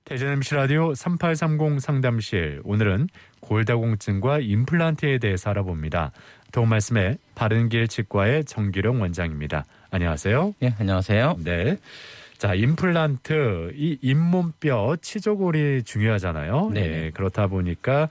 대전 MC 라디오 3830 상담실, 오늘은 골다공증과 임플란트에 대해서 알아봅니다. 도움 말씀에 바른길 치과의 정규령 원장입니다. 안녕하세요. 네, 안녕하세요. 네. 자, 임플란트, 이 잇몸뼈 치조골이 중요하잖아요. 네. 그렇다 보니까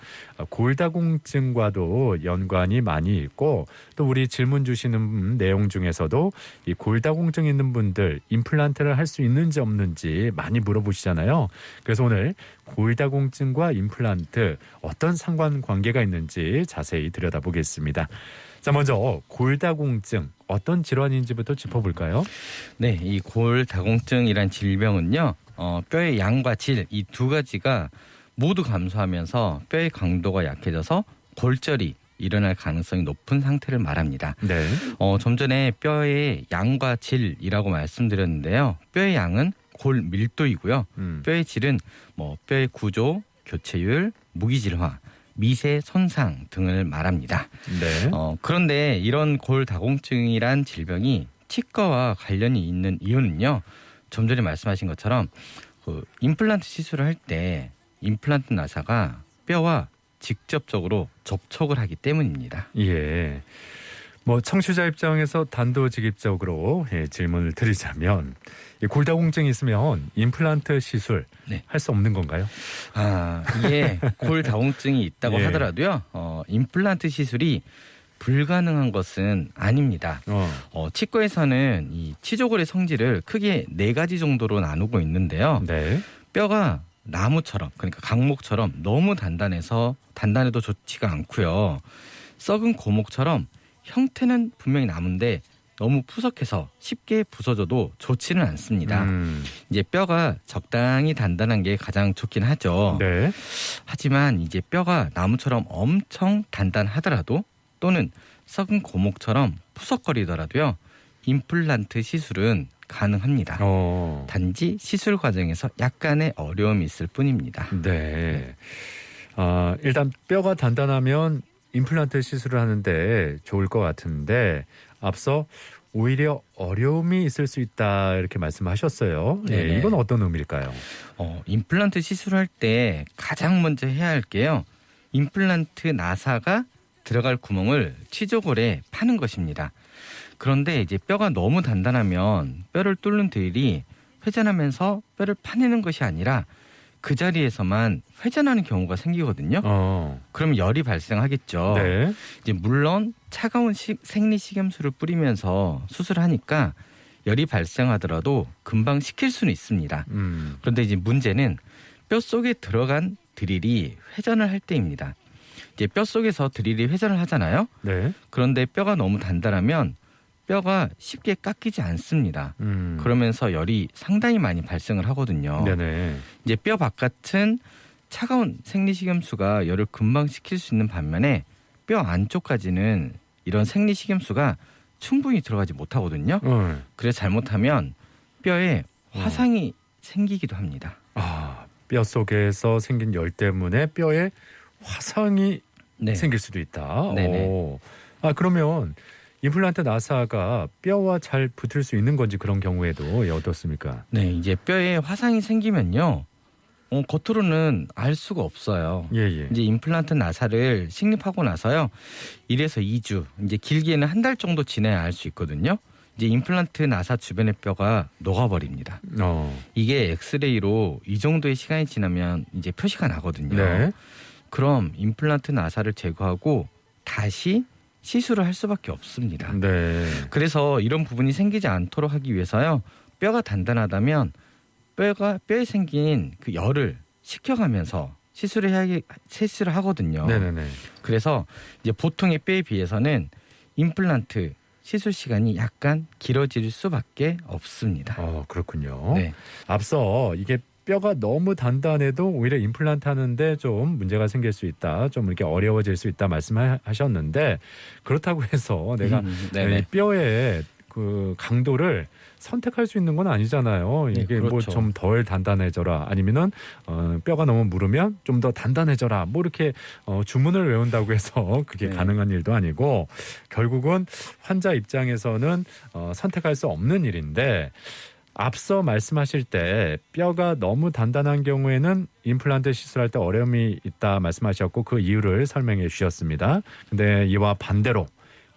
골다공증과도 연관이 많이 있고, 또 우리 질문 주시는 내용 중에서도 이 골다공증 있는 분들 임플란트를 할 수 있는지 없는지 많이 물어보시잖아요. 그래서 오늘 골다공증과 임플란트 어떤 상관관계가 있는지 자세히 들여다보겠습니다. 자, 먼저 골다공증 어떤 질환인지부터 짚어볼까요? 네, 이 골다공증이란 질병은요, 뼈의 양과 질 이 두 가지가 모두 감소하면서 뼈의 강도가 약해져서 골절이 일어날 가능성이 높은 상태를 말합니다. 네. 좀 전에 뼈의 양과 질이라고 말씀드렸는데요. 뼈의 양은 골 밀도이고요. 뼈의 질은 뼈의 구조, 교체율, 무기질화, 미세 손상 등을 말합니다. 네. 그런데 이런 골다공증이란 질병이 치과와 관련이 있는 이유는요. 좀 전에 말씀하신 것처럼 임플란트 시술을 할 때 임플란트 나사가 뼈와 직접적으로 접촉을 하기 때문입니다. 예. 청취자 입장에서 단도직입적으로 질문을 드리자면, 이 골다공증이 있으면 임플란트 시술 할 수 없는 건가요? 이게 골다공증이 있다고 예. 하더라도요. 임플란트 시술이 불가능한 것은 아닙니다. 치과에서는 이 치조골의 성질을 크게 4가지 정도로 나누고 있는데요. 네. 뼈가 나무처럼, 그러니까 강목처럼 너무 단단해도 좋지가 않고요. 썩은 고목처럼 형태는 분명히 나무인데 너무 푸석해서 쉽게 부서져도 좋지는 않습니다. 이제 뼈가 적당히 단단한 게 가장 좋긴 하죠. 네. 하지만 이제 뼈가 나무처럼 엄청 단단하더라도 또는 썩은 고목처럼 푸석거리더라도요. 임플란트 시술은 가능합니다. 단지 시술 과정에서 약간의 어려움이 있을 뿐입니다. 네. 일단 뼈가 단단하면 임플란트 시술을 하는데 좋을 것 같은데, 앞서 오히려 어려움이 있을 수 있다 이렇게 말씀하셨어요. 네, 이건 어떤 의미일까요? 임플란트 시술할 때 가장 먼저 해야 할 게요. 임플란트 나사가 들어갈 구멍을 치조골에 파는 것입니다. 그런데 이제 뼈가 너무 단단하면 뼈를 뚫는 드릴이 회전하면서 뼈를 파내는 것이 아니라 그 자리에서만 회전하는 경우가 생기거든요. 그럼 열이 발생하겠죠. 네. 이제 물론 차가운 생리식염수를 뿌리면서 수술하니까 열이 발생하더라도 금방 식힐 수는 있습니다. 그런데 이제 문제는 뼈 속에 들어간 드릴이 회전을 할 때입니다. 이제 뼈 속에서 드릴이 회전을 하잖아요. 네. 그런데 뼈가 너무 단단하면 뼈가 쉽게 깎이지 않습니다. 그러면서 열이 상당히 많이 발생을 하거든요. 네네. 이제 뼈 바깥은 차가운 생리식염수가 열을 금방 식힐 수 있는 반면에 뼈 안쪽까지는 이런 생리식염수가 충분히 들어가지 못하거든요. 그래서 잘못하면 뼈에 화상이 생기기도 합니다. 뼈 속에서 생긴 열 때문에 뼈에 화상이 생길 수도 있다. 네네. 그러면 임플란트 나사가 뼈와 잘 붙을 수 있는 건지, 그런 경우에도 어떻습니까? 네, 이제 뼈에 화상이 생기면요. 겉으로는 알 수가 없어요. 예. 이제 임플란트 나사를 식립하고 나서요. 1에서 2주, 이제 길게는 한 달 정도 지나야 알 수 있거든요. 이제 임플란트 나사 주변의 뼈가 녹아버립니다. 이게 엑스레이로 이 정도의 시간이 지나면 이제 표시가 나거든요. 네. 그럼 임플란트 나사를 제거하고 다시 시술을 할 수밖에 없습니다. 네. 그래서 이런 부분이 생기지 않도록 하기 위해서요. 뼈가 단단하다면 뼈에 생긴 그 열을 식혀가면서 시술을 하거든요. 네네네. 그래서 이제 보통의 뼈에 비해서는 임플란트 시술 시간이 약간 길어질 수밖에 없습니다. 그렇군요. 네. 앞서 이게 뼈가 너무 단단해도 오히려 임플란트 하는데 좀 문제가 생길 수 있다, 좀 이렇게 어려워질 수 있다 말씀하셨는데, 그렇다고 해서 내가 뼈의 그 강도를 선택할 수 있는 건 아니잖아요. 이게 그렇죠. 좀 덜 단단해져라, 아니면은 뼈가 너무 무르면 좀 더 단단해져라, 이렇게 주문을 외운다고 해서 그게 가능한 일도 아니고, 결국은 환자 입장에서는 선택할 수 없는 일인데, 앞서 말씀하실 때 뼈가 너무 단단한 경우에는 임플란트 시술할 때 어려움이 있다 말씀하셨고 그 이유를 설명해 주셨습니다. 근데 이와 반대로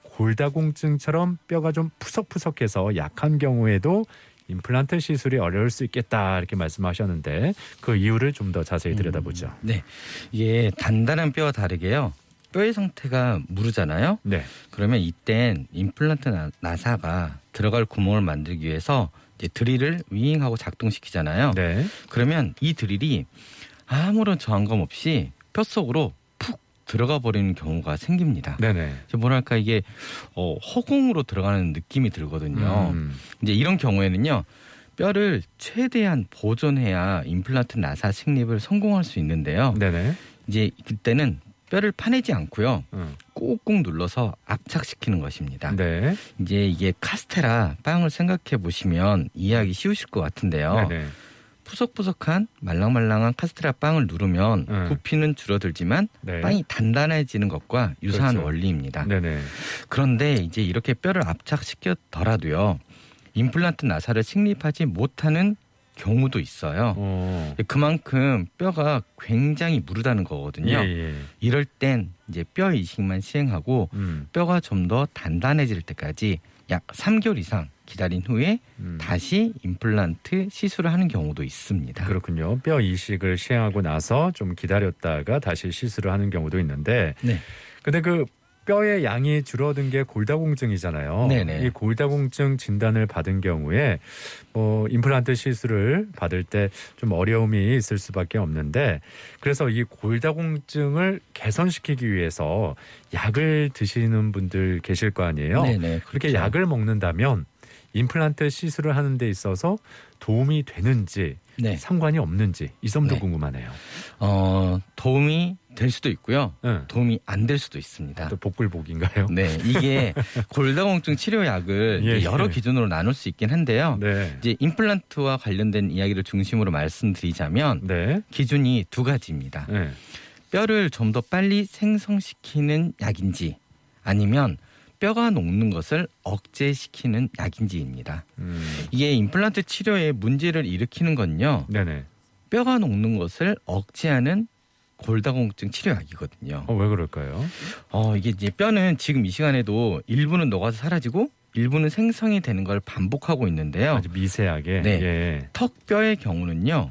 골다공증처럼 뼈가 좀 푸석푸석해서 약한 경우에도 임플란트 시술이 어려울 수 있겠다 이렇게 말씀하셨는데 그 이유를 좀 더 자세히 들여다보죠. 네, 이게 단단한 뼈와 다르게요. 뼈의 상태가 무르잖아요. 네. 그러면 이땐 임플란트 나사가 들어갈 구멍을 만들기 위해서 이제 드릴을 윙하고 작동시키잖아요. 네. 그러면 이 드릴이 아무런 저항감 없이 뼈 속으로 푹 들어가 버리는 경우가 생깁니다. 네네. 뭐랄까 이게 허공으로 들어가는 느낌이 들거든요. 이제 이런 경우에는요. 뼈를 최대한 보존해야 임플란트 나사 식립을 성공할 수 있는데요. 네네. 이제 그때는 뼈를 파내지 않고요. 꾹꾹 눌러서 압착시키는 것입니다. 네. 이제 이게 카스테라 빵을 생각해 보시면 이해하기 쉬우실 것 같은데요. 네네. 푸석푸석한 말랑말랑한 카스테라 빵을 누르면 부피는 줄어들지만 네. 빵이 단단해지는 것과 유사한 그렇죠. 원리입니다. 네네. 그런데 이제 이렇게 뼈를 압착시켰더라도요. 임플란트 나사를 식립하지 못하는 경우도 있어요. 그만큼 뼈가 굉장히 무르다는 거거든요. 예. 이럴 땐 이제 뼈 이식만 시행하고 뼈가 좀 더 단단해질 때까지 약 3개월 이상 기다린 후에 다시 임플란트 시술을 하는 경우도 있습니다. 그렇군요. 뼈 이식을 시행하고 나서 좀 기다렸다가 다시 시술을 하는 경우도 있는데 네. 근데 그 뼈의 양이 줄어든 게 골다공증이잖아요. 네네. 이 골다공증 진단을 받은 경우에 임플란트 시술을 받을 때 좀 어려움이 있을 수밖에 없는데 그래서 이 골다공증을 개선시키기 위해서 약을 드시는 분들 계실 거 아니에요. 네네. 그렇게 그렇죠. 약을 먹는다면 임플란트 시술을 하는 데 있어서 도움이 되는지 네. 상관이 없는지 이 점도 네. 궁금하네요. 도움이 될 수도 있고요. 네. 도움이 안 될 수도 있습니다. 또 복불복인가요? 네, 이게 골다공증 치료약을 예, 여러 예. 기준으로 나눌 수 있긴 한데요. 네. 이제 임플란트와 관련된 이야기를 중심으로 말씀드리자면 네. 기준이 두 가지입니다. 네. 뼈를 좀 더 빨리 생성시키는 약인지 아니면 뼈가 녹는 것을 억제시키는 약인지입니다. 이게 임플란트 치료에 문제를 일으키는 건요. 네네. 뼈가 녹는 것을 억제하는 골다공증 치료약이거든요. 왜 그럴까요? 이게 이제 뼈는 지금 이 시간에도 일부는 녹아서 사라지고 일부는 생성이 되는 걸 반복하고 있는데요. 아주 미세하게. 네. 예. 턱뼈의 경우는요.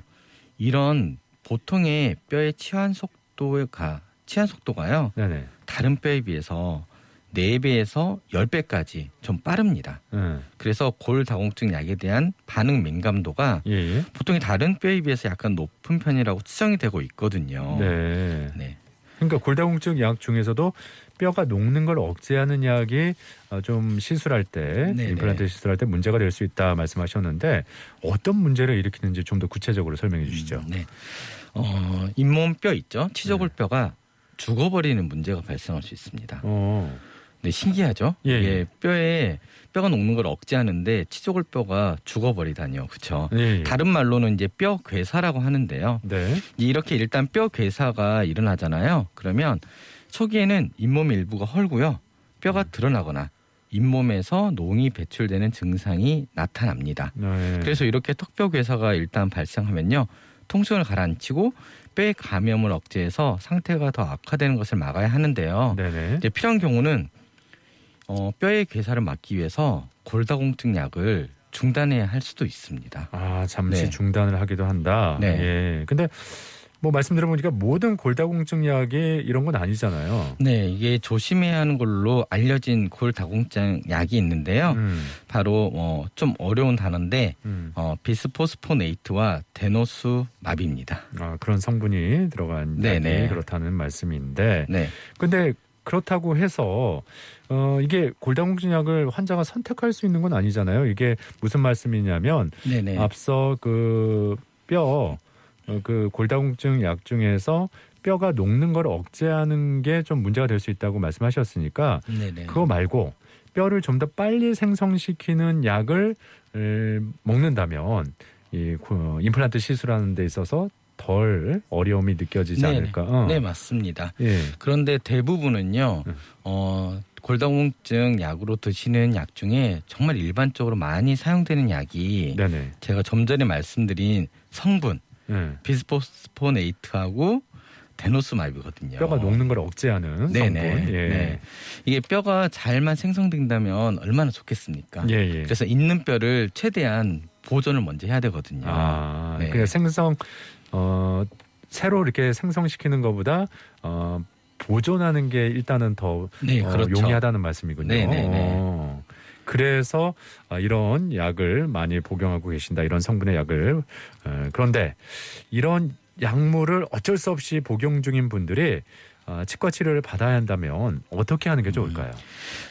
이런 보통의 뼈의 치환 속도가요. 네네. 다른 뼈에 비해서 4배에서 10배까지 좀 빠릅니다. 그래서 골다공증 약에 대한 반응 민감도가 예. 보통 다른 뼈에 비해서 약간 높은 편이라고 추정이 되고 있거든요. 네. 네. 그러니까 골다공증 약 중에서도 뼈가 녹는 걸 억제하는 약이 좀 시술할 때 네네. 임플란트 시술할 때 문제가 될 수 있다 말씀하셨는데 어떤 문제를 일으키는지 좀 더 구체적으로 설명해 주시죠. 네. 잇몸 뼈 있죠? 치조골 뼈가 죽어버리는 문제가 발생할 수 있습니다. 네, 신기하죠? 예, 이게 뼈가 녹는 걸 억제하는데 치조골 뼈가 죽어버리다니요, 그렇죠? 예. 다른 말로는 이제 뼈 괴사라고 하는데요. 네. 이렇게 일단 뼈 괴사가 일어나잖아요. 그러면 초기에는 잇몸 일부가 헐고요, 뼈가 드러나거나 잇몸에서 농이 배출되는 증상이 나타납니다. 네. 그래서 이렇게 턱뼈 괴사가 일단 발생하면요, 통증을 가라앉히고 뼈의 감염을 억제해서 상태가 더 악화되는 것을 막아야 하는데요. 네네. 이제 필요한 경우는 뼈의 괴사를 막기 위해서 골다공증 약을 중단해야 할 수도 있습니다. 잠시 네. 중단을 하기도 한다. 네. 예. 근데 뭐 말씀 들어보니까 모든 골다공증 약이 이런 건 아니잖아요. 네, 이게 조심해야 하는 걸로 알려진 골다공증 약이 있는데요. 바로 좀 어려운 단어인데 비스포스포네이트와 데노수마비입니다. 그런 성분이 들어간 네네. 약이 그렇다는 말씀인데. 네. 근데 그렇다고 해서 이게 골다공증 약을 환자가 선택할 수 있는 건 아니잖아요. 이게 무슨 말씀이냐면 네네. 앞서 그 골다공증 약 중에서 뼈가 녹는 걸 억제하는 게 좀 문제가 될 수 있다고 말씀하셨으니까 네네. 그거 말고 뼈를 좀 더 빨리 생성시키는 약을 먹는다면 이 임플란트 시술하는 데 있어서 덜 어려움이 느껴지지 네네. 않을까? 네, 맞습니다. 예. 그런데 대부분은요, 골다공증 약으로 드시는 약 중에 정말 일반적으로 많이 사용되는 약이 네네. 제가 좀 전에 말씀드린 성분, 예. 비스포스포네이트하고 데노스마비거든요. 뼈가 녹는 걸 억제하는 네네. 성분. 예. 네. 이게 뼈가 잘만 생성된다면 얼마나 좋겠습니까? 예, 예. 그래서 있는 뼈를 최대한 보존을 먼저 해야 되거든요. 아, 네. 그냥 새로 이렇게 생성시키는 것보다 보존하는 게 일단은 더 네, 그렇죠. 용이하다는 말씀이군요. 네네네. 그래서 이런 약을 많이 복용하고 계신다. 이런 성분의 약을. 그런데 이런 약물을 어쩔 수 없이 복용 중인 분들이 치과 치료를 받아야 한다면 어떻게 하는 게 좋을까요?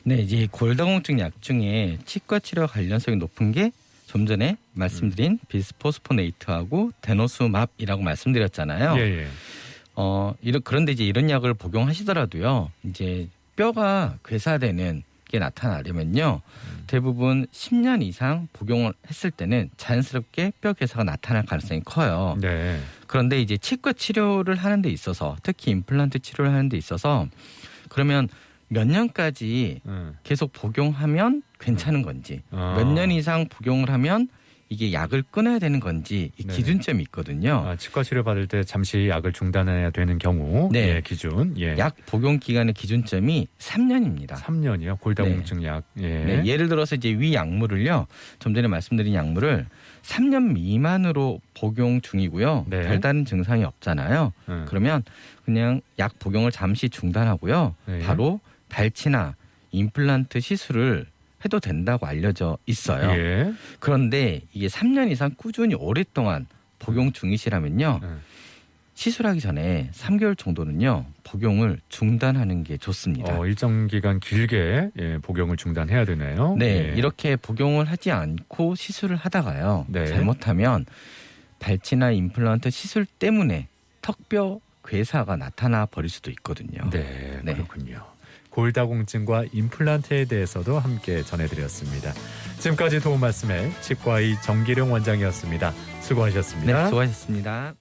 네, 이제 골다공증 약 중에 치과 치료 관련성이 높은 게 좀 전에 말씀드린 비스포스포네이트하고 데노스맙이라고 말씀드렸잖아요. 예, 예. 그런데 이제 이런 약을 복용하시더라도요, 이제 뼈가 괴사되는 게 나타나려면요, 대부분 10년 이상 복용을 했을 때는 자연스럽게 뼈 괴사가 나타날 가능성이 커요. 네. 그런데 이제 치과 치료를 하는 데 있어서, 특히 임플란트 치료를 하는 데 있어서 그러면 몇 년까지 계속 복용하면 괜찮은 건지, 몇 년 이상 복용을 하면 이게 약을 끊어야 되는 건지 이 네네. 기준점이 있거든요. 치과 치료 받을 때 잠시 약을 중단해야 되는 경우 네. 예, 기준. 예. 약 복용 기간의 기준점이 3년입니다. 3년이요. 골다공증 약. 예. 네, 예를 들어서 이제 위 약물을요, 좀 전에 말씀드린 약물을 3년 미만으로 복용 중이고요. 네. 별다른 증상이 없잖아요. 그러면 그냥 약 복용을 잠시 중단하고요. 네. 바로 발치나 임플란트 시술을 해도 된다고 알려져 있어요. 예. 그런데 이게 3년 이상 꾸준히 오랫동안 복용 중이시라면요, 시술하기 전에 3개월 정도는요 복용을 중단하는 게 좋습니다. 일정 기간 길게 복용을 중단해야 되네요. 네, 예. 이렇게 복용을 하지 않고 시술을 하다가요, 네. 잘못하면 발치나 임플란트 시술 때문에 턱뼈 괴사가 나타나 버릴 수도 있거든요. 네, 네. 그렇군요. 골다공증과 임플란트에 대해서도 함께 전해드렸습니다. 지금까지 도움 말씀에 치과의 정기룡 원장이었습니다. 수고하셨습니다. 네, 수고하셨습니다.